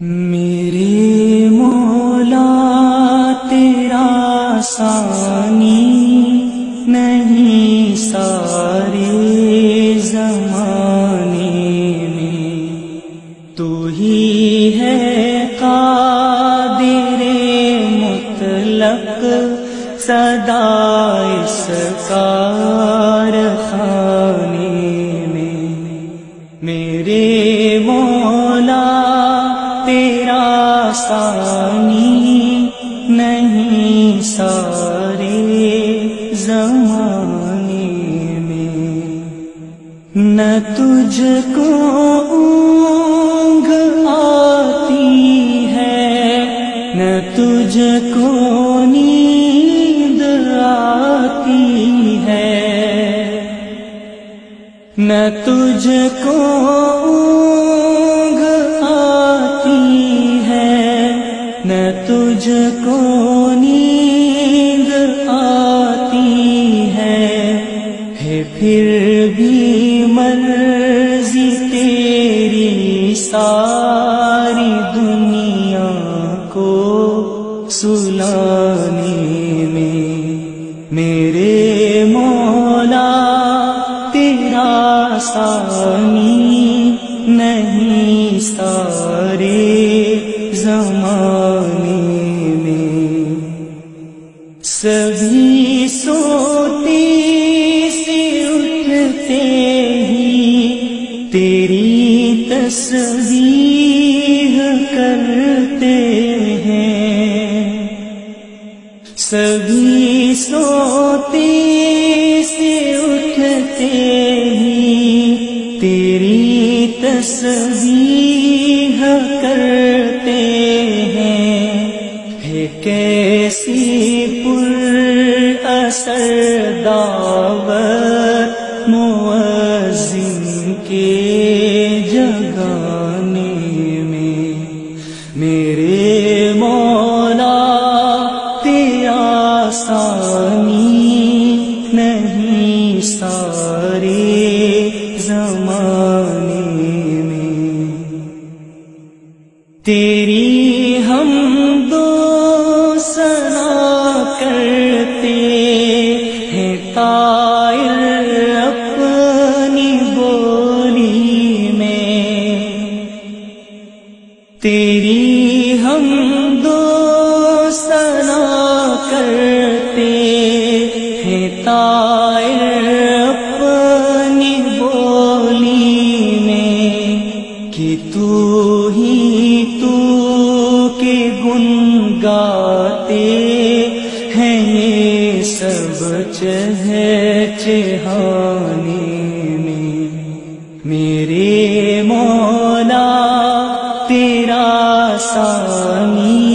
میرے مولا تیرا ثانی نہیں سارے زمانے میں، تو ہی ہے قادر مطلق سدا اس کارخانے میں۔ میرے مولا تیرا ثانی نہیں سارے زمانے میں، نہ تجھ کو اونگ آتی ہے نہ تجھ کو نیند آتی ہے، نہ تجھ کو اونگ آتی ہے نہ تجھ کو نیند آتی ہے پھر بھی مرضی تیری ساری دنیا کو سلانے میں۔ میرے مولا تیرا ثانی نہیں سارے زمانے میں، سبھی سوتے سے اٹھتے ہی تیری تسبیح کرتے ہیں، سبھی سوتے سے اٹھتے ہی تیری تسبیح کرتے ہیں، ہے کیسی پر اثر دعوت مؤذن کے جگانے میں۔ میرے مولا تیرا ثانی نہیں سارے زمانے میں، تیری حمد و ثنا کرتے ہیں طائر اپنی بولی میں، تیری حمد و ثنا کرتے ہیں طائر اپنی بولی میں، کہ تو ہی تو کے گن گاتے ہیں یہ سب چہچہانے میں۔ میرے مولا تیرا ثانی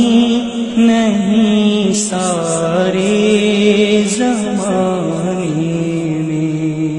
نہیں سارے زمانے میں۔